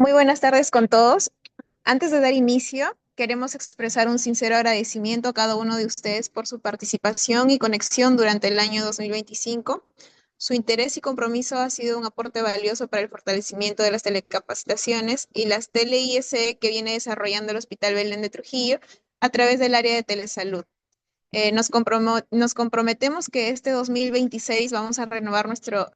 Muy buenas tardes con todos. Antes de dar inicio, queremos expresar un sincero agradecimiento a cada uno de ustedes por su participación y conexión durante el año 2025. Su interés y compromiso ha sido un aporte valioso para el fortalecimiento de las telecapacitaciones y las TLIS que viene desarrollando el Hospital Belén de Trujillo a través del área de telesalud. Nos comprometemos que este 2026 vamos a renovar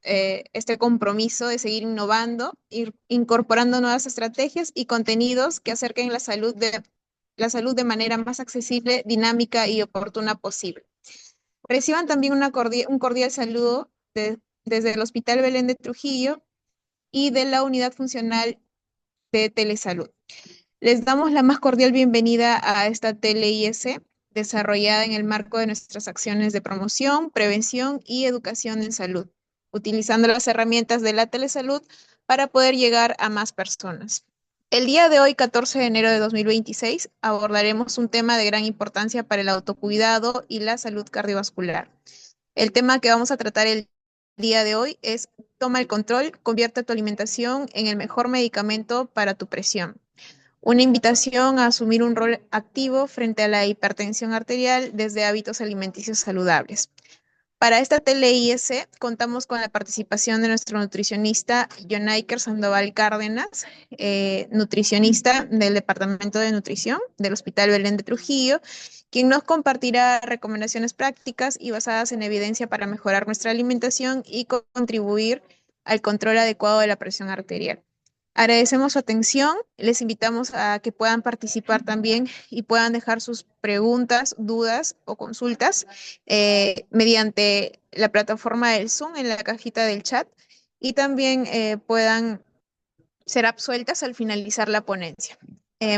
este compromiso de seguir innovando, ir incorporando nuevas estrategias y contenidos que acerquen la salud de manera más accesible, dinámica y oportuna posible. Reciban también un cordial saludo desde el Hospital Belén de Trujillo y de la Unidad Funcional de Telesalud. Les damos la más cordial bienvenida a esta TLIS desarrollada en el marco de nuestras acciones de promoción, prevención y educación en salud, utilizando las herramientas de la telesalud para poder llegar a más personas. El día de hoy, 14 de enero de 2026, abordaremos un tema de gran importancia para el autocuidado y la salud cardiovascular. El tema que vamos a tratar el día de hoy es toma el control, convierte tu alimentación en el mejor medicamento para tu presión. Una invitación a asumir un rol activo frente a la hipertensión arterial desde hábitos alimenticios saludables. Para esta TLIS contamos con la participación de nuestro nutricionista Jonaiker Sandoval Cárdenas, nutricionista del Departamento de Nutrición del Hospital Belén de Trujillo, quien nos compartirá recomendaciones prácticas y basadas en evidencia para mejorar nuestra alimentación y contribuir al control adecuado de la presión arterial. Agradecemos su atención, les invitamos a que puedan participar también y puedan dejar sus preguntas, dudas o consultas mediante la plataforma del Zoom en la cajita del chat y también puedan ser absueltas al finalizar la ponencia.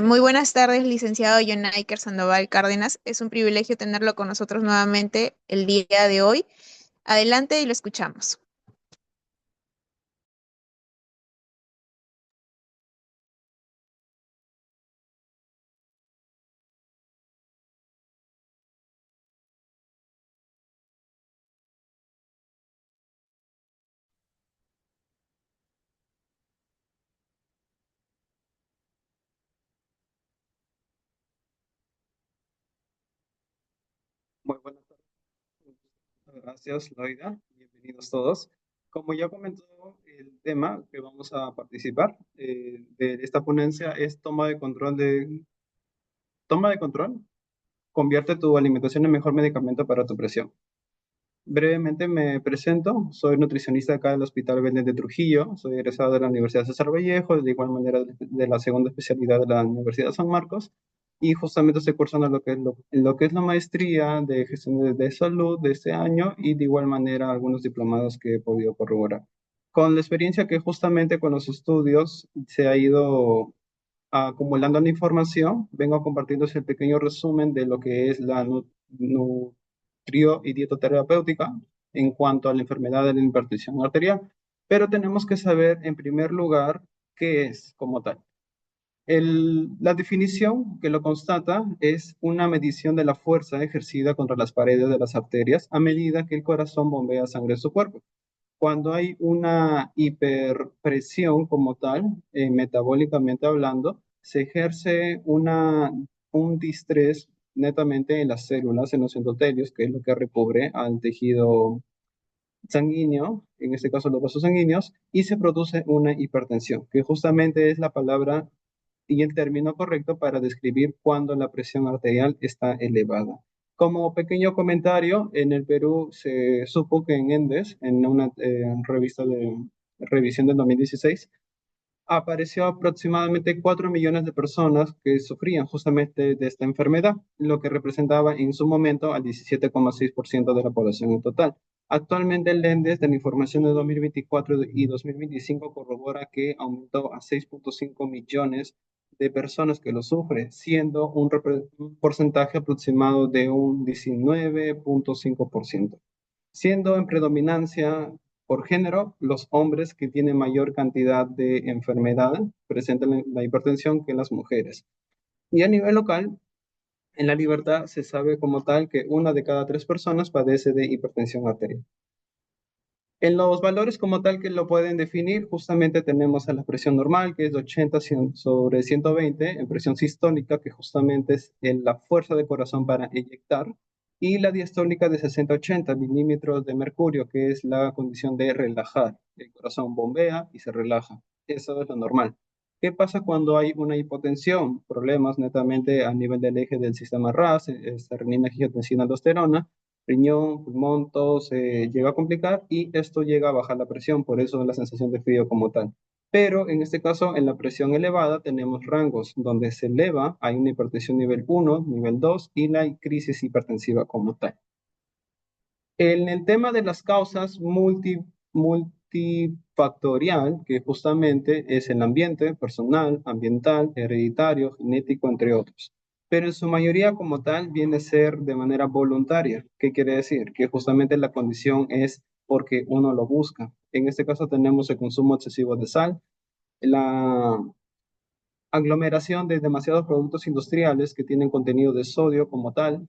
Muy buenas tardes, licenciado John Iker Sandoval Cárdenas. Es un privilegio tenerlo con nosotros nuevamente el día de hoy. Adelante y lo escuchamos. Muy buenas tardes. Gracias, Loida. Bienvenidos todos. Como ya comentó, el tema que vamos a participar de esta ponencia es toma de control, convierte tu alimentación en mejor medicamento para tu presión. Brevemente me presento, soy nutricionista acá del Hospital Belén de Trujillo, soy egresado de la Universidad César Vallejo, de igual manera de la segunda especialidad de la Universidad San Marcos, y justamente estoy cursando lo que es la maestría de gestión de salud de este año y de igual manera algunos diplomados que he podido corroborar. Con la experiencia que justamente con los estudios se ha ido acumulando la información, vengo compartiéndose el pequeño resumen de lo que es la nutrio y dietoterapéutica en cuanto a la enfermedad de la hipertensión arterial. Pero tenemos que saber, en primer lugar, qué es como tal. La definición que lo constata es una medición de la fuerza ejercida contra las paredes de las arterias a medida que el corazón bombea sangre en su cuerpo. Cuando hay una hiperpresión como tal, metabólicamente hablando, se ejerce un distrés netamente en las células, en los endotelios, que es lo que recubre al tejido sanguíneo, en este caso los vasos sanguíneos, y se produce una hipertensión, que justamente es la palabra y el término correcto para describir cuando la presión arterial está elevada. Como pequeño comentario, en el Perú se supo que en Endes, en una revista de revisión del 2016, apareció aproximadamente 4 millones de personas que sufrían justamente de esta enfermedad, lo que representaba en su momento al 17,6% de la población en total. Actualmente el ENDES de la información de 2024 y 2025 corrobora que aumentó a 6,5 millones de personas que lo sufren, siendo un porcentaje aproximado de un 19,5%, siendo en predominancia por género los hombres que tienen mayor cantidad de enfermedad presentan la hipertensión que las mujeres. Y a nivel local, en La Libertad se sabe como tal que una de cada tres personas padece de hipertensión arterial. En los valores como tal que lo pueden definir, justamente tenemos a la presión normal, que es de 80 sobre 120, en presión sistólica, que justamente es en la fuerza del corazón para eyectar, y la diastólica de 60-80 milímetros de mercurio, que es la condición de relajar. El corazón bombea y se relaja. Eso es lo normal. ¿Qué pasa cuando hay una hipotensión? Problemas netamente a nivel del eje del sistema RAS, renina, angiotensina, aldosterona, riñón, pulmón, todo se llega a complicar y esto llega a bajar la presión, por eso la sensación de frío como tal. Pero en este caso, en la presión elevada tenemos rangos donde se eleva, hay una hipertensión nivel 1, nivel 2 y la crisis hipertensiva como tal. En el tema de las causas multifactorial, que justamente es el ambiente, personal, ambiental, hereditario, genético, entre otros. Pero en su mayoría como tal viene a ser de manera voluntaria. ¿Qué quiere decir? Que justamente la condición es porque uno lo busca. En este caso tenemos el consumo excesivo de sal, la aglomeración de demasiados productos industriales que tienen contenido de sodio como tal,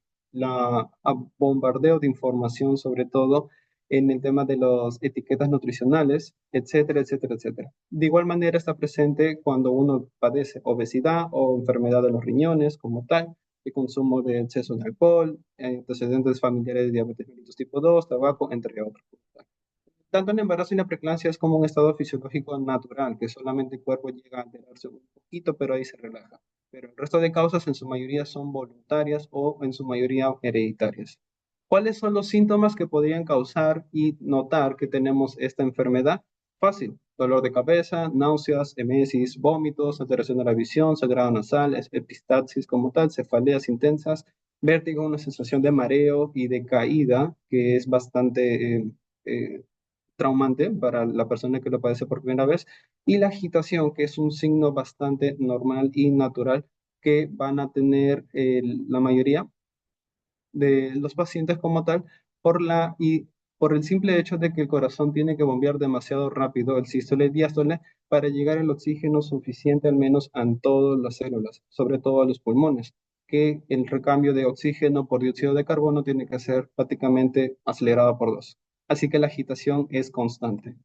bombardeo de información sobre todo en el tema de las etiquetas nutricionales, etcétera, etcétera, etcétera. De igual manera está presente cuando uno padece obesidad o enfermedad de los riñones como tal, el consumo de exceso de alcohol, antecedentes familiares de diabetes mellitus tipo 2, tabaco, entre otros. Tanto en embarazo y la preeclampsia es como un estado fisiológico natural, que solamente el cuerpo llega a alterarse un poquito, pero ahí se relaja. Pero el resto de causas en su mayoría son voluntarias o en su mayoría hereditarias. ¿Cuáles son los síntomas que podrían causar y notar que tenemos esta enfermedad? Fácil, dolor de cabeza, náuseas, emesis, vómitos, alteración de la visión, sangrado nasal, epistaxis como tal, cefaleas intensas, vértigo, una sensación de mareo y de caída que es bastante traumante para la persona que lo padece por primera vez, y la agitación, que es un signo bastante normal y natural que van a tener la mayoría de los pacientes como tal y por el simple hecho de que el corazón tiene que bombear demasiado rápido el sístole y diástole para llegar el oxígeno suficiente al menos a todas las células, sobre todo a los pulmones, que el recambio de oxígeno por dióxido de carbono tiene que ser prácticamente acelerado por dos. Así que la agitación es constante.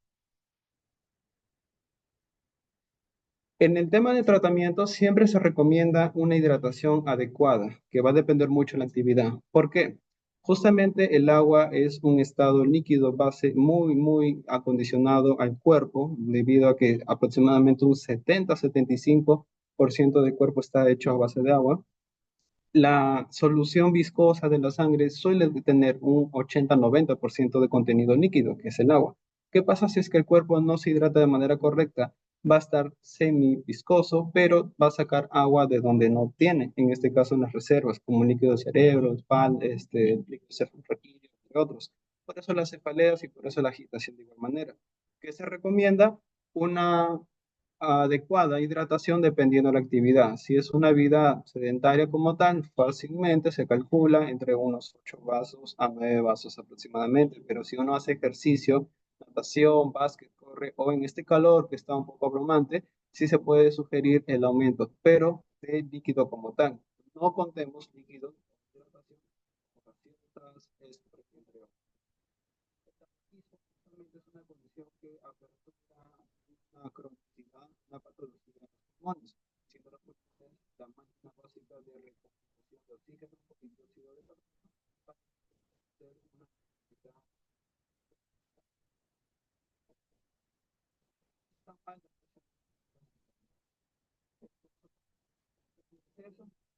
En el tema de tratamiento siempre se recomienda una hidratación adecuada, que va a depender mucho de la actividad. ¿Por qué? Justamente el agua es un estado líquido base muy, muy acondicionado al cuerpo, debido a que aproximadamente un 70-75% del cuerpo está hecho a base de agua. La solución viscosa de la sangre suele tener un 80-90% de contenido líquido, que es el agua. ¿Qué pasa si es que el cuerpo no se hidrata de manera correcta? Va a estar semi-viscoso, pero va a sacar agua de donde no tiene, en este caso en las reservas, como líquido de cerebro, líquido cefalorraquídeo, entre otros. Por eso las cefaleas y por eso la agitación de igual manera. ¿Qué se recomienda? Una adecuada hidratación dependiendo de la actividad. Si es una vida sedentaria como tal, fácilmente se calcula entre unos 8 vasos a 9 vasos aproximadamente, pero si uno hace ejercicio, natación, básquet, corre o en este calor que está un poco abrumante, sí se puede sugerir el aumento, pero de líquido como tal. No contemos líquidos de hidratación como las fiestas, entre otros. Justamente es una condición que apertura una cronicidad, una patología de los pulmones, siendo los pulmones la máquina básica de recuperación de oxígeno y dióxido de carbono para hacer una actividad tan alta.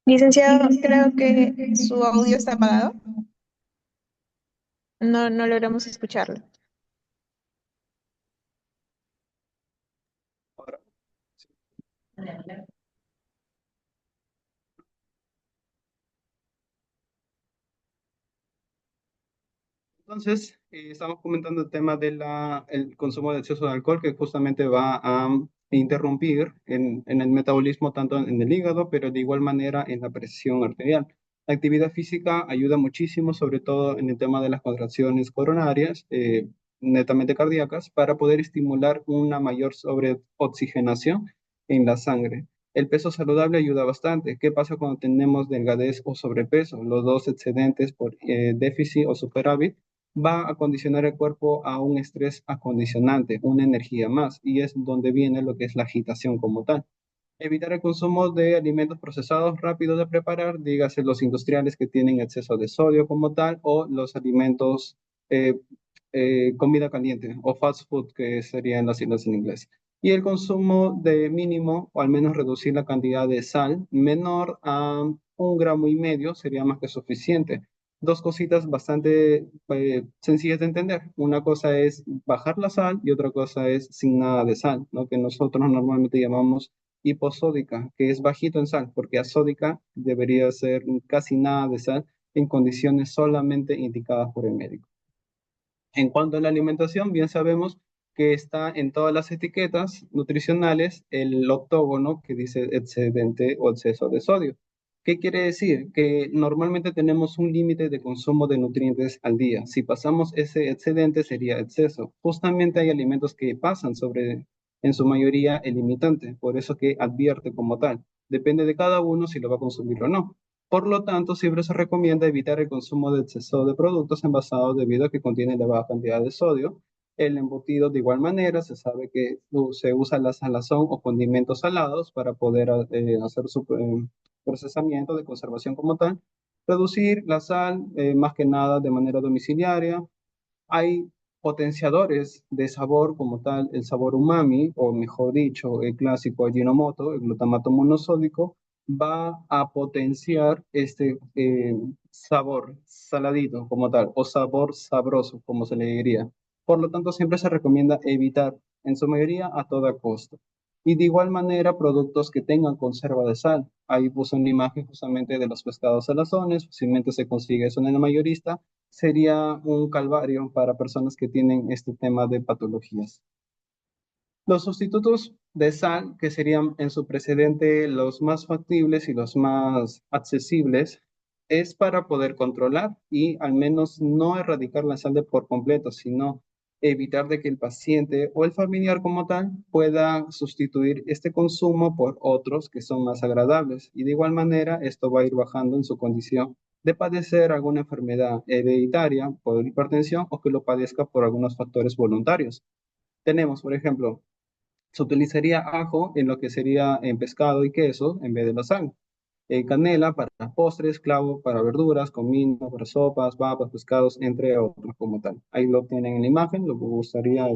Licenciado, creo que su audio está apagado. No, no logramos escucharlo. Ahora, sí. Entonces, estamos comentando el tema del el consumo de exceso de alcohol que justamente va a interrumpir en el metabolismo tanto en el hígado, pero de igual manera en la presión arterial. La actividad física ayuda muchísimo, sobre todo en el tema de las contracciones coronarias, netamente cardíacas, para poder estimular una mayor sobreoxigenación en la sangre. El peso saludable ayuda bastante. ¿Qué pasa cuando tenemos delgadez o sobrepeso? Los dos excedentes por déficit o superávit va a condicionar el cuerpo a un estrés acondicionante, una energía más, y es donde viene lo que es la agitación como tal. Evitar el consumo de alimentos procesados rápidos de preparar, dígase los industriales que tienen exceso de sodio como tal, o los alimentos, eh, comida caliente, o fast food, que serían las siglas en inglés. Y el consumo de mínimo, o al menos reducir la cantidad de sal, menor a 1,5 gramos sería más que suficiente. Dos cositas bastante sencillas de entender. Una cosa es bajar la sal y otra cosa es sin nada de sal, ¿no? Que nosotros normalmente llamamos hiposódica, que es bajito en sal, porque asódica debería ser casi nada de sal en condiciones solamente indicadas por el médico. En cuanto a la alimentación, bien sabemos que está en todas las etiquetas nutricionales el octógono que dice excedente o exceso de sodio. ¿Qué quiere decir? Que normalmente tenemos un límite de consumo de nutrientes al día. Si pasamos ese excedente sería exceso. Justamente hay alimentos que pasan sobre, en su mayoría, el limitante. Por eso que advierte como tal. Depende de cada uno si lo va a consumir o no. Por lo tanto, siempre se recomienda evitar el consumo de exceso de productos envasados debido a que contienen elevada cantidad de sodio. El embutido, de igual manera, se sabe que se usa la salazón o condimentos salados para poder hacer su procesamiento de conservación como tal. Reducir la sal, más que nada de manera domiciliaria. Hay potenciadores de sabor como tal, el sabor umami, o mejor dicho, el clásico Ajinomoto, el glutamato monosódico, va a potenciar este sabor saladito como tal, o sabor sabroso, como se le diría. Por lo tanto, siempre se recomienda evitar, en su mayoría, a toda costa. Y de igual manera, productos que tengan conserva de sal. Ahí puse una imagen justamente de los pescados salazones, fácilmente se consigue eso en el mayorista, sería un calvario para personas que tienen este tema de patologías. Los sustitutos de sal, que serían en su precedente los más factibles y los más accesibles, es para poder controlar y al menos no erradicar la sal de por completo, sino evitar de que el paciente o el familiar como tal pueda sustituir este consumo por otros que son más agradables. Y de igual manera, esto va a ir bajando en su condición de padecer alguna enfermedad hereditaria por hipertensión o que lo padezca por algunos factores voluntarios. Tenemos, por ejemplo, se utilizaría ajo en lo que sería en pescado y queso en vez de la sal. Canela para postres, clavo para verduras, comino para sopas, papas, pescados, entre otros como tal. Ahí lo tienen en la imagen, lo que gustaría,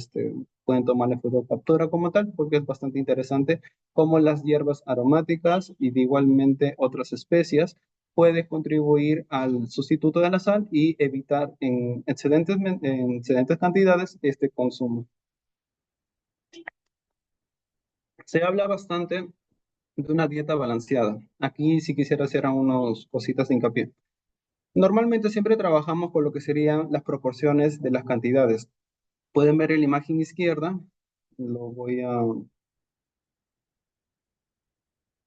pueden tomarle foto captura como tal, porque es bastante interesante cómo las hierbas aromáticas y de igualmente otras especias puede contribuir al sustituto de la sal y evitar en excedentes cantidades este consumo. Se habla bastante de una dieta balanceada. Aquí sí quisiera hacer unas cositas de hincapié. Normalmente siempre trabajamos con lo que serían las proporciones de las cantidades. Pueden ver en la imagen izquierda, lo voy a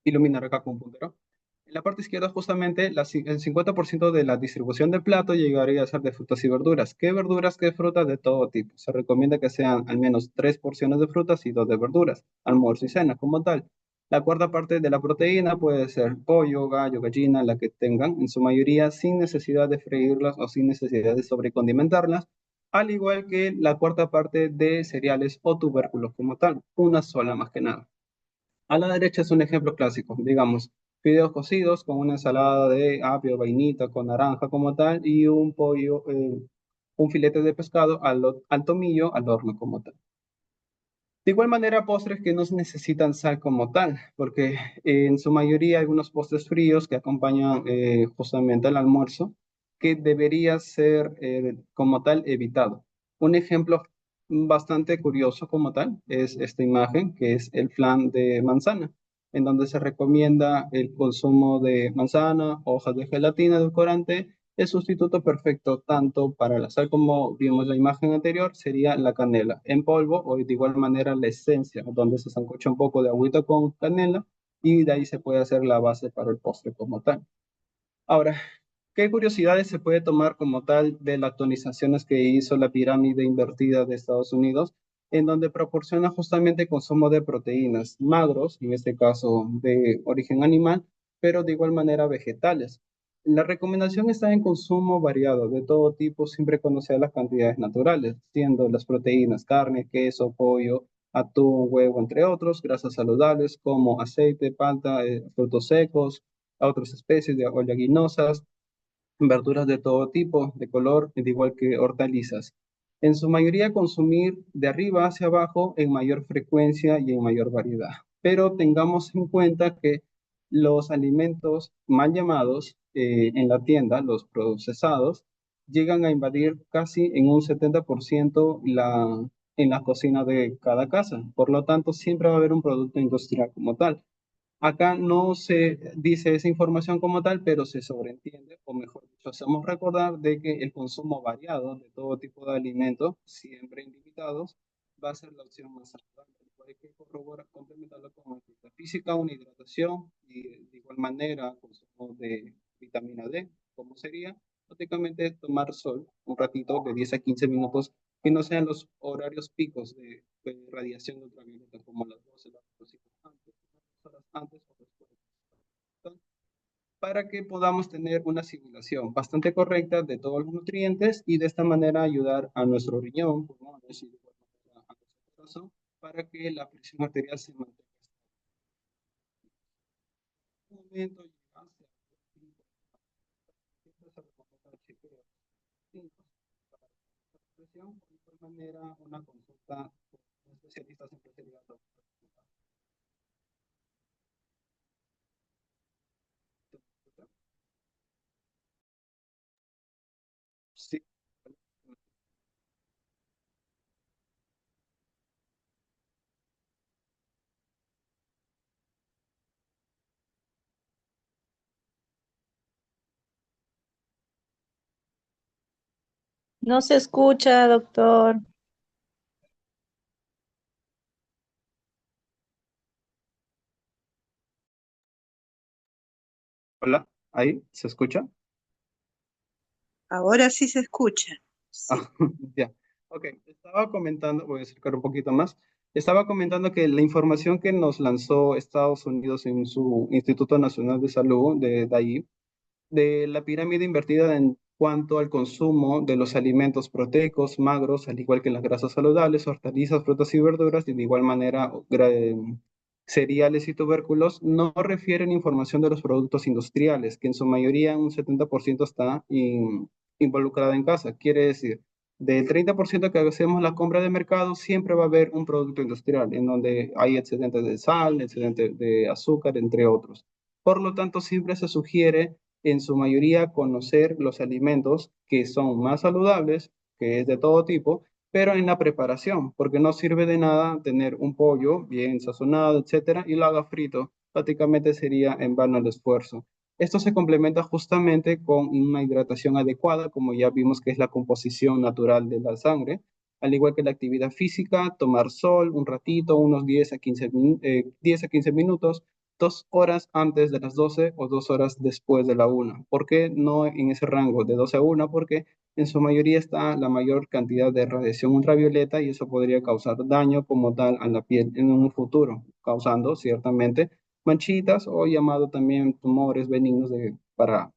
iluminar acá con un puntero. En la parte izquierda, justamente, el 50% de la distribución del plato llegaría a ser de frutas y verduras. ¿Qué verduras, qué frutas? De todo tipo. Se recomienda que sean al menos 3 porciones de frutas y 2 de verduras, almuerzo y cena como tal. La cuarta parte de la proteína puede ser pollo, gallo, gallina, la que tengan, en su mayoría sin necesidad de freírlas o sin necesidad de sobrecondimentarlas, al igual que la cuarta parte de cereales o tubérculos como tal, una sola más que nada. A la derecha es un ejemplo clásico, digamos, fideos cocidos con una ensalada de apio, vainita, con naranja como tal, y un pollo, un filete de pescado al tomillo, al horno como tal. De igual manera, postres que no necesitan sal como tal, porque en su mayoría hay algunos postres fríos que acompañan justamente al almuerzo, que debería ser como tal evitado. Un ejemplo bastante curioso como tal es esta imagen, que es el flan de manzana, en donde se recomienda el consumo de manzana, hojas de gelatina edulcorante. El sustituto perfecto tanto para la sal como vimos en la imagen anterior sería la canela en polvo o de igual manera la esencia, donde se sancocha un poco de agüita con canela y de ahí se puede hacer la base para el postre como tal. Ahora, ¿qué curiosidades se puede tomar como tal de las actualizaciones que hizo la pirámide invertida de Estados Unidos, en donde proporciona justamente consumo de proteínas magros, en este caso de origen animal, pero de igual manera vegetales? La recomendación está en consumo variado de todo tipo, siempre cuando sean las cantidades naturales, siendo las proteínas, carne, queso, pollo, atún, huevo, entre otros, grasas saludables como aceite, palta, frutos secos, otras especies de oleaginosas, verduras de todo tipo, de color, de igual que hortalizas. En su mayoría consumir de arriba hacia abajo en mayor frecuencia y en mayor variedad. Pero tengamos en cuenta que los alimentos mal llamados en la tienda, los procesados, llegan a invadir casi en un 70% en la cocina de cada casa. Por lo tanto, siempre va a haber un producto industrial como tal. Acá no se dice esa información como tal, pero se sobreentiende, o mejor dicho, hacemos recordar de que el consumo variado de todo tipo de alimentos, siempre limitados, va a ser la opción más saludable. Hay que corroborar, complementarlo con actividad física, una hidratación y de igual manera consumo de vitamina D, como sería prácticamente tomar sol un ratito de 10 a 15 minutos, que no sean los horarios picos de radiación ultravioleta como las 12, las 12 antes, horas antes o después, para que podamos tener una asimilación bastante correcta de todos los nutrientes y de esta manera ayudar a nuestro riñón, pulmones y de igual manera a nuestro corazón para que la presión arterial se mantenga en un momento llegase a siempre se recomienda chequeos para la presión, de igual manera una consulta con especialistas en especialidad. Sí. No se escucha, doctor. Hola, ahí, ¿se escucha? Ahora sí se escucha. Ah, Sí. ya. Ok, estaba comentando, voy a acercar un poquito más. Estaba comentando que la información que nos lanzó Estados Unidos en su Instituto Nacional de Salud, de ahí, de la pirámide invertida en cuanto al consumo de los alimentos proteicos, magros, al igual que las grasas saludables, hortalizas, frutas y verduras, y de igual manera cereales y tubérculos, no refieren información de los productos industriales, que en su mayoría un 70% está involucrada en casa. Quiere decir, del 30% que hacemos la compra de mercado, siempre va a haber un producto industrial, en donde hay excedentes de sal, excedentes de azúcar, entre otros. Por lo tanto, siempre se sugiere en su mayoría conocer los alimentos que son más saludables, que es de todo tipo, pero en la preparación, porque no sirve de nada tener un pollo bien sazonado, etcétera, y lo haga frito. Prácticamente sería en vano el esfuerzo. Esto se complementa justamente con una hidratación adecuada, como ya vimos que es la composición natural de la sangre, al igual que la actividad física, tomar sol un ratito, unos 10 a 15 minutos, 2 horas antes de las 12 o 2 horas después de la 1. ¿Por qué no en ese rango de 12 a 1? Porque en su mayoría está la mayor cantidad de radiación ultravioleta y eso podría causar daño como tal a la piel en un futuro, causando ciertamente manchitas o llamado también tumores benignos para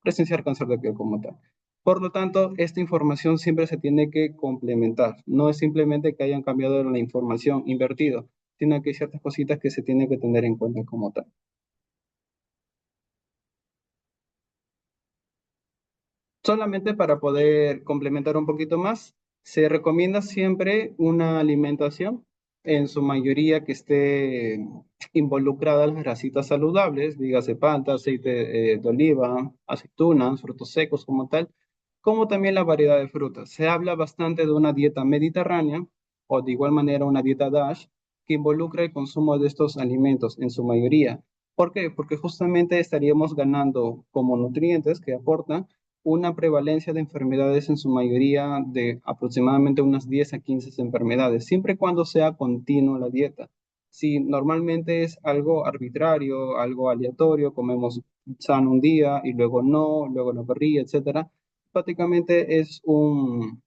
presenciar cáncer de piel como tal. Por lo tanto, esta información siempre se tiene que complementar. No es simplemente que hayan cambiado la información, invertido, sino que hay ciertas cositas que se tienen que tener en cuenta como tal. Solamente para poder complementar un poquito más, se recomienda siempre una alimentación, en su mayoría que esté involucrada en las grasitas saludables, dígase palta, aceite de oliva, aceitunas, frutos secos como tal, como también la variedad de frutas. Se habla bastante de una dieta mediterránea o de igual manera una dieta DASH que involucra el consumo de estos alimentos en su mayoría. ¿Por qué? Porque justamente estaríamos ganando como nutrientes que aportan una prevalencia de enfermedades en su mayoría de aproximadamente unas 10 a 15 enfermedades, siempre y cuando sea continua la dieta. Si normalmente es algo arbitrario, algo aleatorio, comemos sano un día y luego no, luego la parrilla, etcétera, prácticamente es un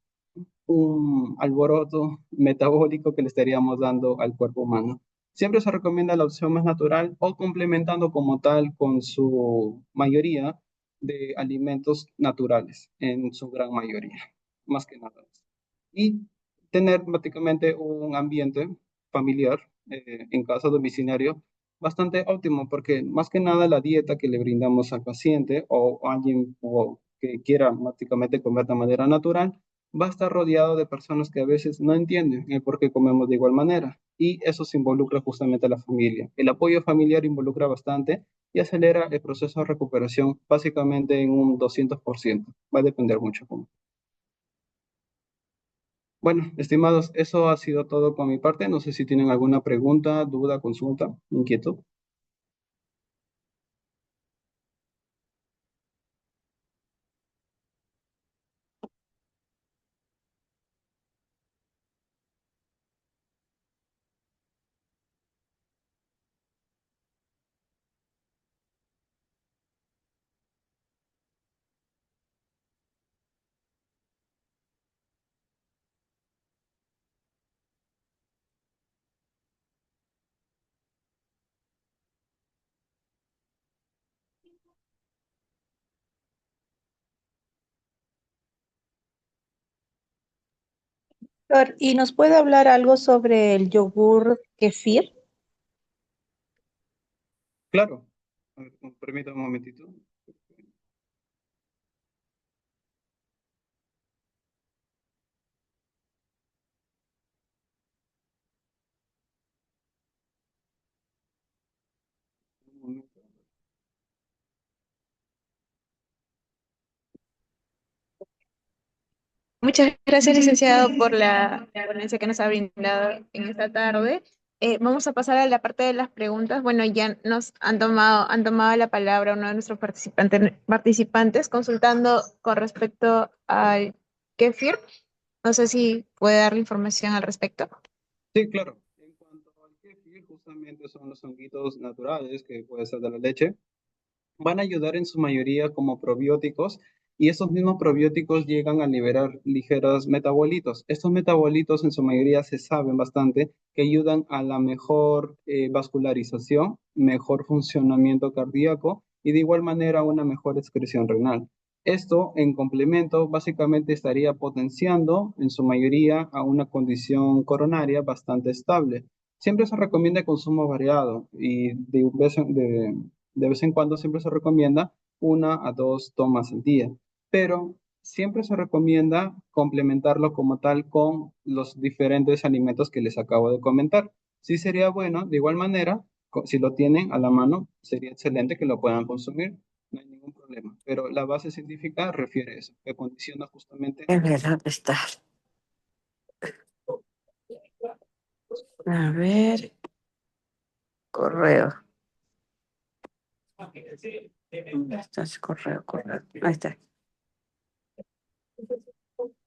alboroto metabólico que le estaríamos dando al cuerpo humano. Siempre se recomienda la opción más natural o complementando como tal con su mayoría de alimentos naturales en su gran mayoría, más que nada. Y tener prácticamente un ambiente familiar en casa domiciliario bastante óptimo, porque más que nada la dieta que le brindamos al paciente o a alguien que quiera prácticamente comer de manera natural va a estar rodeado de personas que a veces no entienden el por qué comemos de igual manera. Y eso se involucra justamente a la familia. El apoyo familiar involucra bastante y acelera el proceso de recuperación básicamente en un 200%. Va a depender mucho. Bueno, estimados, eso ha sido todo por mi parte. No sé si tienen alguna pregunta, duda, consulta, inquietud. Doctor, ¿y nos puede hablar algo sobre el yogur kefir? Claro. A ver, permítame un momentito. Un momento. Muchas gracias, licenciado, por la ponencia que nos ha brindado en esta tarde. Vamos a pasar a la parte de las preguntas. Bueno, ya nos han tomado la palabra uno de nuestros participantes consultando con respecto al kefir. No sé si puede dar información al respecto. Sí, claro. En cuanto al kefir, justamente son los honguitos naturales que puede ser de la leche. Van a ayudar en su mayoría como probióticos y esos mismos probióticos llegan a liberar ligeros metabolitos. Estos metabolitos en su mayoría se saben bastante que ayudan a la mejor vascularización, mejor funcionamiento cardíaco y de igual manera una mejor excreción renal. Esto en complemento básicamente estaría potenciando en su mayoría a una condición coronaria bastante estable. Siempre se recomienda consumo variado y de vez en cuando siempre se recomienda 1 a 2 tomas al día, pero siempre se recomienda complementarlo como tal con los diferentes alimentos que les acabo de comentar. Sí sería bueno, de igual manera, si lo tienen a la mano, sería excelente que lo puedan consumir, no hay ningún problema, pero la base científica refiere a eso, que condiciona justamente. Es verdad, está. A ver, correo. ¿Dónde está ese correo? Correo. Ahí está.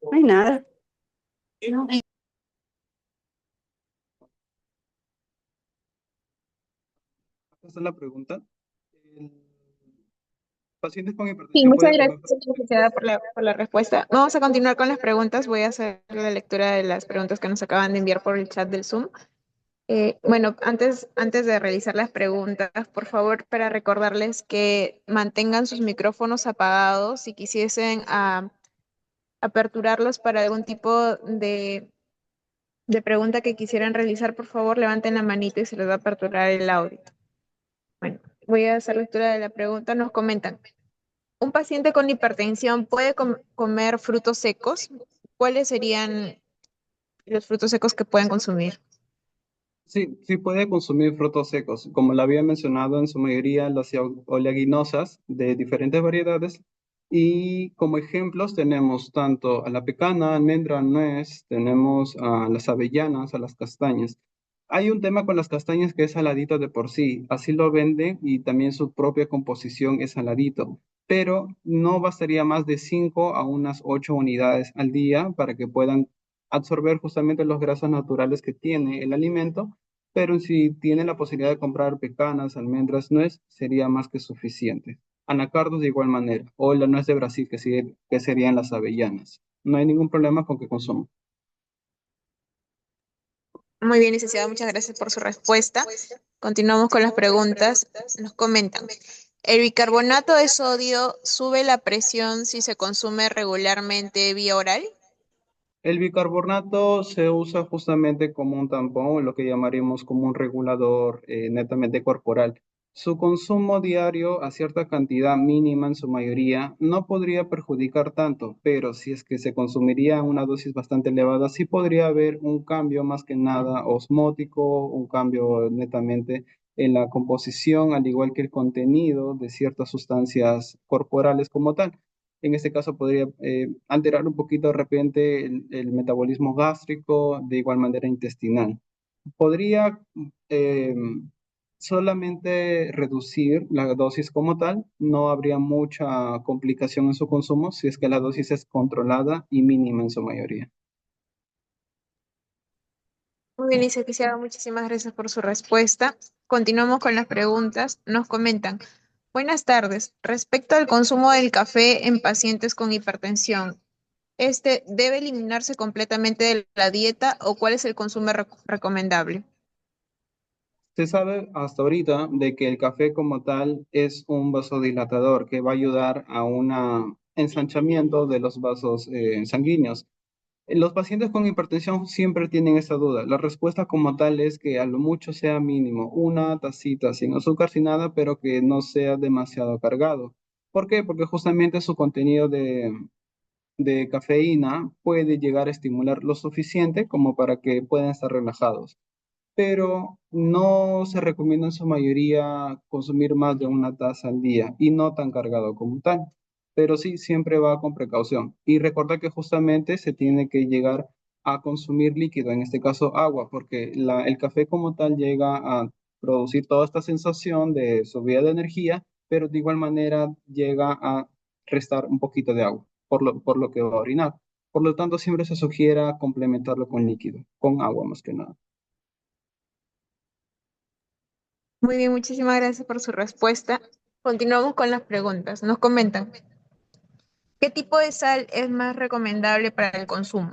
No hay nada. No. Esta es la pregunta. El pacientes con Sí, hipertensión muchas pueden comer. gracias, licenciada, por la respuesta. Vamos a continuar con las preguntas. Voy a hacer la lectura de las preguntas que nos acaban de enviar por el chat del Zoom. Bueno, antes de realizar las preguntas, por favor, para recordarles que mantengan sus micrófonos apagados. Si quisiesen aperturarlos para algún tipo de pregunta que quisieran realizar, por favor, levanten la manita y se les va a aperturar el audio. Bueno, voy a hacer lectura de la pregunta. Nos comentan. ¿Un paciente con hipertensión puede comer frutos secos? ¿Cuáles serían los frutos secos que pueden consumir? Sí, sí puede consumir frutos secos, como lo había mencionado en su mayoría las oleaginosas de diferentes variedades. Y como ejemplos tenemos tanto a la pecana, almendra, nuez, tenemos a las avellanas, a las castañas. Hay un tema con las castañas que es saladito de por sí, así lo venden y también su propia composición es saladito, pero no bastaría más de 5 a unas 8 unidades al día para que puedan absorber justamente los grasas naturales que tiene el alimento, pero si tienen la posibilidad de comprar pecanas, almendras, nuez, sería más que suficiente. Anacardos de igual manera, o la nuez de Brasil, que serían las avellanas. No hay ningún problema con que consuman. Muy bien, licenciado, muchas gracias por su respuesta. Continuamos con las preguntas. Nos comentan. ¿El bicarbonato de sodio sube la presión si se consume regularmente vía oral? El bicarbonato se usa justamente como un tampón, lo que llamaríamos como un regulador netamente corporal. Su consumo diario a cierta cantidad mínima en su mayoría no podría perjudicar tanto, pero si es que se consumiría una dosis bastante elevada, sí podría haber un cambio más que nada osmótico, un cambio netamente en la composición, al igual que el contenido de ciertas sustancias corporales como tal. En este caso podría alterar un poquito de repente el metabolismo gástrico, de igual manera intestinal. Podría eh, solamente reducir la dosis como tal, no habría mucha complicación en su consumo si es que la dosis es controlada y mínima en su mayoría. Muy bien, licenciado, muchísimas gracias por su respuesta. Continuamos con las preguntas. Nos comentan, buenas tardes. Respecto al consumo del café en pacientes con hipertensión, ¿este debe eliminarse completamente de la dieta o cuál es el consumo recomendable? Se sabe hasta ahorita de que el café como tal es un vasodilatador que va a ayudar a un ensanchamiento de los vasos sanguíneos. Los pacientes con hipertensión siempre tienen esa duda. La respuesta como tal es que a lo mucho sea mínimo una tacita sin azúcar, sin nada, pero que no sea demasiado cargado. ¿Por qué? Porque justamente su contenido de cafeína puede llegar a estimular lo suficiente como para que puedan estar relajados, pero no se recomienda en su mayoría consumir más de una taza al día y no tan cargado como tal. Pero sí, siempre va con precaución. Y recuerda que justamente se tiene que llegar a consumir líquido, en este caso agua, porque el café como tal llega a producir toda esta sensación de subida de energía, pero de igual manera llega a restar un poquito de agua, por lo que va a orinar. Por lo tanto, siempre se sugiere complementarlo con líquido, con agua más que nada. Muy bien, muchísimas gracias por su respuesta. Continuamos con las preguntas. Nos comentan, ¿qué tipo de sal es más recomendable para el consumo?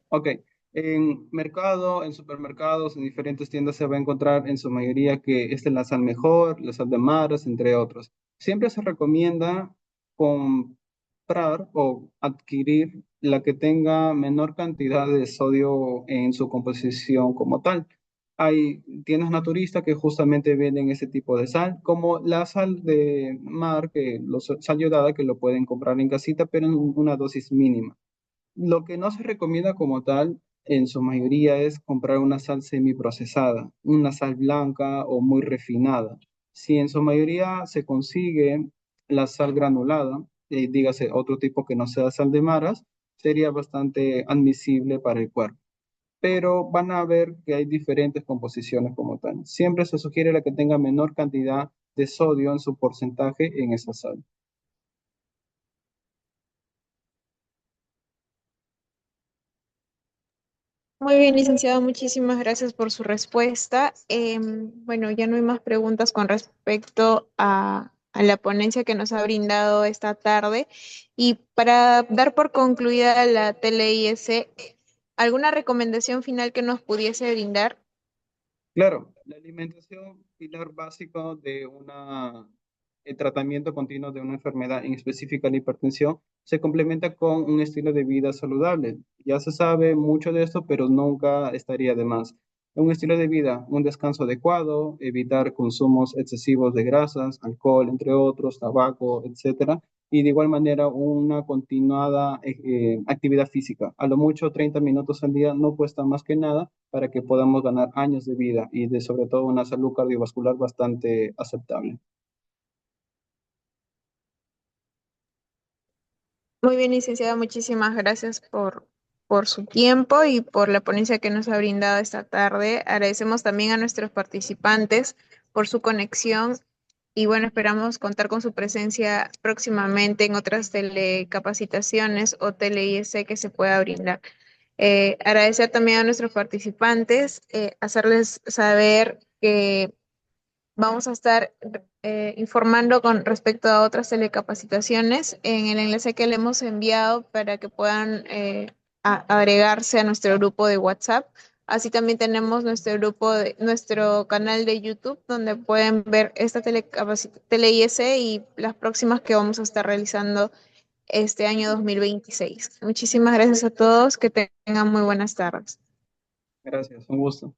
Ok, en mercado, en supermercados, en diferentes tiendas se va a encontrar en su mayoría que esta es la sal mejor, la sal de maras, entre otros. Siempre se recomienda comprar o adquirir la que tenga menor cantidad de sodio en su composición como tal. Hay tiendas naturistas que justamente venden ese tipo de sal, como la sal de mar, sal yodada, que lo pueden comprar en casita, pero en una dosis mínima. Lo que no se recomienda como tal, en su mayoría, es comprar una sal semiprocesada, una sal blanca o muy refinada. Si en su mayoría se consigue la sal granulada, dígase otro tipo que no sea sal de maras, sería bastante admisible para el cuerpo. Pero van a ver que hay diferentes composiciones como tal. Siempre se sugiere la que tenga menor cantidad de sodio en su porcentaje en esa sal. Muy bien, licenciado, muchísimas gracias por su respuesta. Bueno, ya no hay más preguntas con respecto a la ponencia que nos ha brindado esta tarde. Y para dar por concluida la TLIS, ¿alguna recomendación final que nos pudiese brindar? Claro, la alimentación, pilar básico de el tratamiento continuo de una enfermedad, en específico la hipertensión, se complementa con un estilo de vida saludable. Ya se sabe mucho de esto, pero nunca estaría de más. Un estilo de vida, un descanso adecuado, evitar consumos excesivos de grasas, alcohol, entre otros, tabaco, etcétera, y de igual manera una continuada actividad física. A lo mucho 30 minutos al día no cuesta más que nada para que podamos ganar años de vida y de sobre todo una salud cardiovascular bastante aceptable. Muy bien, licenciada, muchísimas gracias por su tiempo y por la ponencia que nos ha brindado esta tarde. Agradecemos también a nuestros participantes por su conexión y bueno, esperamos contar con su presencia próximamente en otras telecapacitaciones o tele-IS que se pueda brindar. Agradecer también a nuestros participantes, hacerles saber que vamos a estar informando con respecto a otras telecapacitaciones en el enlace que le hemos enviado para que puedan agregarse a nuestro grupo de WhatsApp Así también tenemos nuestro canal de YouTube, donde pueden ver esta tele IS y las próximas que vamos a estar realizando este año 2026. Muchísimas gracias a todos, que tengan muy buenas tardes. Gracias, un gusto.